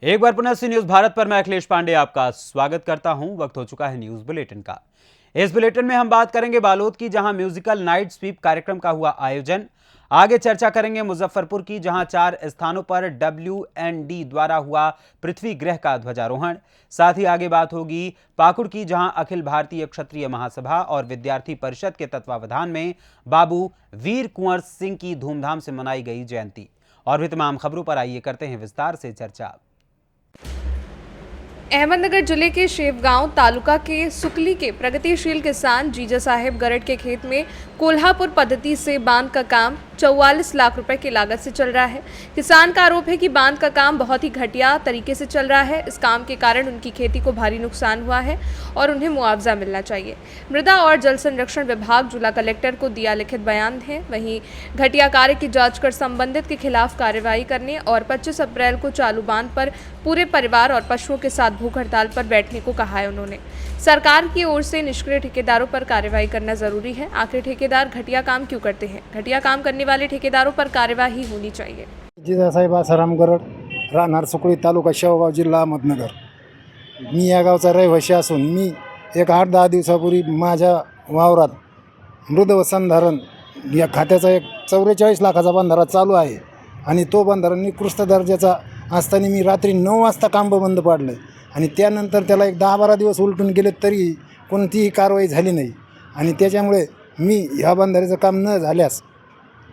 एक बार पुनः सी न्यूज भारत पर मैं अखिलेश पांडे आपका स्वागत करता हूं। वक्त हो चुका है न्यूज बुलेटिन का। इस बुलेटिन में हम बात करेंगे बालोद की, जहां म्यूजिकल नाइट स्वीप कार्यक्रम का हुआ आयोजन। आगे चर्चा करेंगे मुजफ्फरपुर की, जहां 4 स्थानों पर WND द्वारा हुआ पृथ्वी ग्रह का ध्वजारोहण। साथ ही आगे बात होगी पाकुड़ की, जहां अखिल भारतीय क्षत्रिय महासभा और विद्यार्थी परिषद के तत्वावधान में बाबू वीर कुंवर सिंह की धूमधाम से मनाई गई जयंती। और भी तमाम खबरों पर आइए करते हैं विस्तार से चर्चा। अहमदनगर जिले के शेवगांव तालुका के सुकली के प्रगतिशील किसान जीजा साहेब गरड के खेत में कोल्हापुर पद्धति से बांध का काम 44 लाख रुपए की लागत से चल रहा है। किसान का आरोप है कि बांध का काम बहुत ही घटिया तरीके से चल रहा है। इस काम के कारण उनकी खेती को भारी नुकसान हुआ है और उन्हें मुआवजा मिलना चाहिए। मृदा और जल संरक्षण विभाग जिला कलेक्टर को दिया लिखित बयान है। वहीं घटिया कार्य की जांच कर संबंधित के खिलाफ कार्रवाई करने और 25 अप्रैल को चालू बांध पर पूरे परिवार और पशुओं के साथ भूख हड़ताल पर बैठने को कहा है। उन्होंने सरकार की ओर से निष्क्रिय ठेकेदारों पर कार्रवाई करना जरूरी है। आखिर ठेकेदार घटिया काम क्यों करते हैं? घटिया काम करने वाले ठेकेदारों पर कार्यवाही होनी चाहिए। जिजासाहेब आसाराम गरड, राहणार सुकळी, तालुका शेवगाव, जिल्हा अहमदनगर। मी या गावचा रहिवासी असून मी एक 8-10 दिवसापूर्वी माझ्या वावरात मृद वसंतधारण या खात्याचा एक 44 लाखाचा बंधारा चालू आहे आणि तो बंधारा निकृष्ट दर्जाचा असताना मी रात्री 9 वाजता काम बंद पाडलं आणि त्यानंतर त्याला एक 10-12 दिवस उलटून गेले तरी कोणतीही कारवाई झाली नाही आणि त्याच्यामुळे मी ह्या बंधाऱ्याचं काम न झाल्यास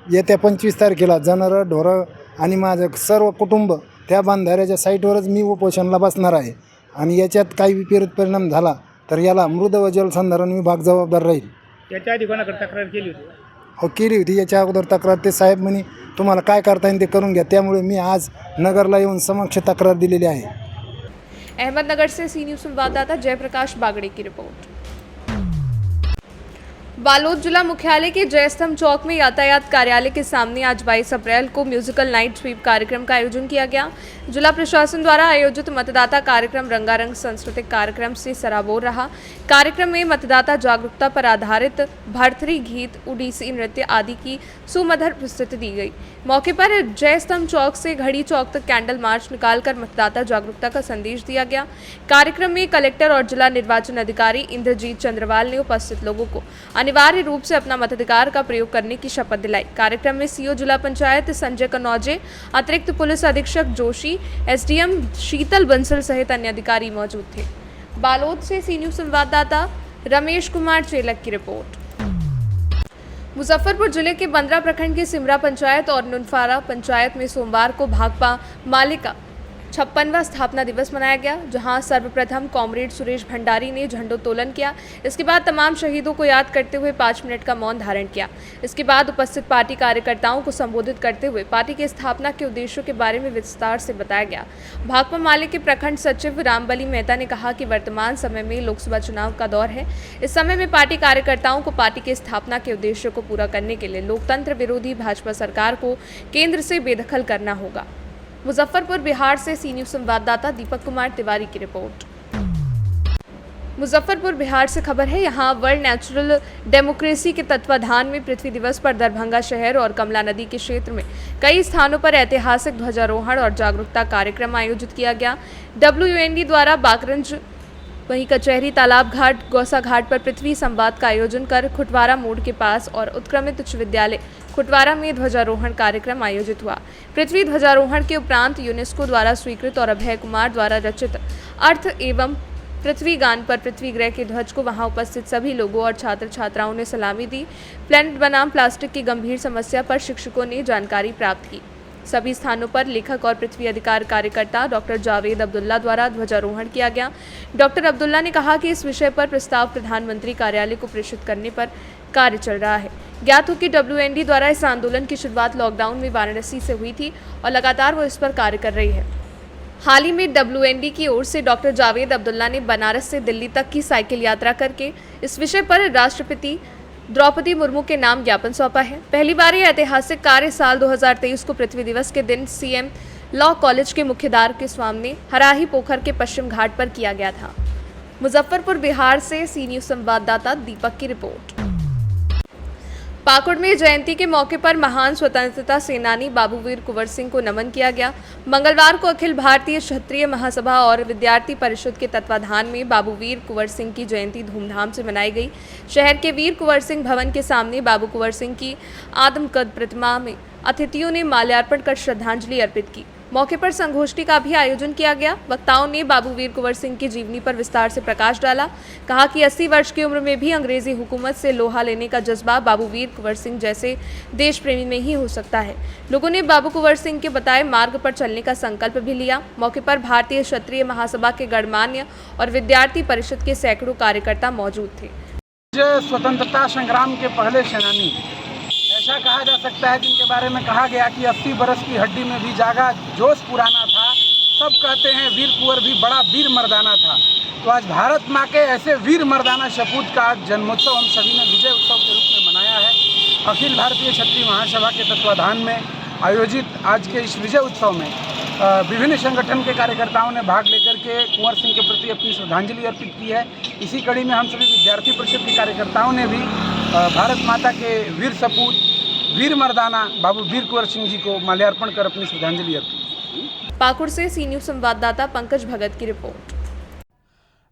येत्या 25 तारखेला जनावरं, ढोरं आणि माझं सर्व कुटुंब त्या बंधाऱ्याच्या साईटवरच मी उपोषणाला बसणार आहे आणि याच्यात काही विपरीत परिणाम झाला तर याला मृद व जलसंधारण विभाग जबाबदार राहील। याच्या आधी कोणाकडे तक्रार केली होती? हो, केली होती। याच्या अगोदर तक्रार ते साहेब म्हणे तुम्हाला काय करता येईल ते करून घ्या, त्यामुळे मी आज नगरला येऊन समक्ष तक्रार दिलेली आहे। अहमदनगर से सी न्यूज संवाददाता जयप्रकाश बागड़े की रिपोर्ट। बालोद जिला मुख्यालय के जयस्तंभ चौक में यातायात कार्यालय के सामने आज 22 अप्रैल को म्यूजिकल नाइट स्वीप कार्यक्रम का आयोजन किया गया। जिला प्रशासन द्वारा आयोजित मतदाता कार्यक्रम रंगारंग सांस्कृतिक कार्यक्रम से सराबोर रहा। कार्यक्रम में मतदाता जागरूकता पर आधारित भरथरी गीत, उड़ीसी नृत्य आदि की सुमधुर प्रस्तुति दी गई। मौके पर जयस्तंभ चौक से घड़ी चौक तक कैंडल मार्च निकालकर मतदाता जागरूकता का संदेश दिया गया। कार्यक्रम में कलेक्टर और जिला निर्वाचन अधिकारी इंद्रजीत चंद्रवाल ने उपस्थित लोगों को अनिवार्य रूप से अपना मताधिकार का प्रयोग करने की शपथ दिलाई। कार्यक्रम में सीओ जिला पंचायत संजय कनौजे, अतिरिक्त पुलिस अधीक्षक जोशी, SDM शीतल बंसल सहित अन्य अधिकारी मौजूद थे। बालोद से सी न्यूज संवाददाता रमेश कुमार चेलक की रिपोर्ट। मुजफ्फरपुर जिले के बंदरा प्रखंड के सिमरा पंचायत और नुनफारा पंचायत में सोमवार को भाकपा माले का 56वां स्थापना दिवस मनाया गया, जहां सर्वप्रथम कॉमरेड सुरेश भंडारी ने झंडोत्तोलन किया। इसके बाद तमाम शहीदों को याद करते हुए 5 मिनट का मौन धारण किया। इसके बाद उपस्थित पार्टी कार्यकर्ताओं को संबोधित करते हुए पार्टी की स्थापना के उद्देश्यों के बारे में विस्तार से बताया गया। भाकपा माले के प्रखंड सचिव रामबली मेहता ने कहा कि वर्तमान समय में लोकसभा चुनाव का दौर है। इस समय में पार्टी कार्यकर्ताओं को पार्टी की स्थापना के उद्देश्यों को पूरा करने के लिए लोकतंत्र विरोधी भाजपा सरकार को केंद्र से बेदखल करना होगा। मुजफ्फरपुर बिहार से सी न्यूज संवाददाता दीपक कुमार तिवारी की रिपोर्ट। मुजफ्फरपुर बिहार से खबर है। यहाँ वर्ल्ड नेचुरल डेमोक्रेसी के तत्वाधान में पृथ्वी दिवस पर दरभंगा शहर और कमला नदी के क्षेत्र में कई स्थानों पर ऐतिहासिक ध्वजारोहण और जागरूकता कार्यक्रम आयोजित किया गया। WND द्वारा बाकरंज, वहीं कचहरी, तालाब घाट, गौसा घाट पर पृथ्वी संवाद का आयोजन कर खुटवारा मोड़ के पास और उत्क्रमित उच्च विद्यालय खुटवारा में ध्वजारोहण कार्यक्रम आयोजित हुआ। पृथ्वी ध्वजारोहण के उपरांत यूनेस्को द्वारा स्वीकृत और अभय कुमार द्वारा रचित अर्थ एवं पृथ्वी गान पर पृथ्वी ग्रह के ध्वज को वहां उपस्थित सभी लोगों और छात्र छात्राओं ने सलामी दी। प्लेनेट बनाम प्लास्टिक की गंभीर समस्या पर शिक्षकों ने जानकारी प्राप्त की। सभी स्थानों पर लेखक और पृथ्वी अधिकार कार्यकर्ता डॉक्टर जावेद अब्दुल्ला द्वारा ध्वजारोहण किया गया। डॉक्टर अब्दुल्ला ने कहा कि इस विषय पर प्रस्ताव प्रधानमंत्री कार्यालय को प्रेषित करने पर कार्य चल रहा है। ज्ञात हो कि WND द्वारा इस आंदोलन की शुरुआत लॉकडाउन में वाराणसी से हुई थी और लगातार वो इस पर कार्य कर रही है। हाल ही में WND की ओर से डॉक्टर जावेद अब्दुल्ला ने बनारस से दिल्ली तक की साइकिल यात्रा करके इस विषय पर राष्ट्रपति द्रौपदी मुर्मू के नाम ज्ञापन सौंपा है। पहली बार यह ऐतिहासिक कार्य साल 2023 को पृथ्वी दिवस के दिन CM लॉ कॉलेज के मुख्य द्वार के सामने हराही पोखर के पश्चिम घाट पर किया गया था। मुजफ्फरपुर बिहार से सी न्यूज संवाददाता दीपक की रिपोर्ट। पाकुड़ में जयंती के मौके पर महान स्वतंत्रता सेनानी बाबू वीर कुंवर सिंह को नमन किया गया। मंगलवार को अखिल भारतीय क्षत्रिय महासभा और विद्यार्थी परिषद के तत्वाधान में बाबू वीर कुंवर सिंह की जयंती धूमधाम से मनाई गई। शहर के वीर कुंवर सिंह भवन के सामने बाबू कुंवर सिंह की आदमकद प्रतिमा में अतिथियों ने माल्यार्पण कर श्रद्धांजलि अर्पित की। मौके पर संगोष्ठी का भी आयोजन किया गया। वक्ताओं ने बाबू वीर कुंवर सिंह की जीवनी पर विस्तार से प्रकाश डाला। कहा कि 80 वर्ष की उम्र में भी अंग्रेजी हुकूमत से लोहा लेने का जज्बा बाबू वीर कुंवर सिंह जैसे देश प्रेमी में ही हो सकता है। लोगों ने बाबू कुंवर सिंह के बताए मार्ग पर चलने का संकल्प भी लिया। मौके पर भारतीय क्षत्रिय महासभा के गणमान्य और विद्यार्थी परिषद के सैकड़ों कार्यकर्ता मौजूद थे। स्वतंत्रता संग्राम के पहले सेनानी ऐसा कहा जा सकता है, जिनके बारे में कहा गया कि 80 बरस की हड्डी में भी जागा जोश पुराना था। सब कहते हैं वीर कुंवर भी बड़ा वीर मर्दाना था। तो आज भारत माँ के ऐसे वीर मर्दाना सपूत का आज जन्मोत्सव हम सभी ने विजय उत्सव के रूप में मनाया है। अखिल भारतीय क्षत्रिय महासभा के तत्वाधान में आयोजित आज के इस विजय उत्सव में विभिन्न संगठन के कार्यकर्ताओं ने भाग लेकर के कुंवर सिंह के प्रति अपनी श्रद्धांजलि अर्पित की है। इसी कड़ी में हम सभी विद्यार्थी परिषद के कार्यकर्ताओं ने भी भारत माता के वीर सपूत वीर मर्दाना बाबू वीर कुंवर सिंह जी को माल्यार्पण कर अपनी श्रद्धांजलि अर्पित की। पाकुड़ से सी न्यूज संवाददाता पंकज भगत की रिपोर्ट।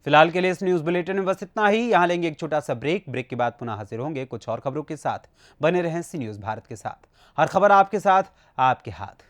फिलहाल के लिए इस न्यूज बुलेटिन में बस इतना ही। यहाँ लेंगे एक छोटा सा ब्रेक के बाद पुनः हाजिर होंगे कुछ और खबरों के साथ। बने रहें सी न्यूज भारत के साथ। हर खबर आपके साथ, आपके हाथ।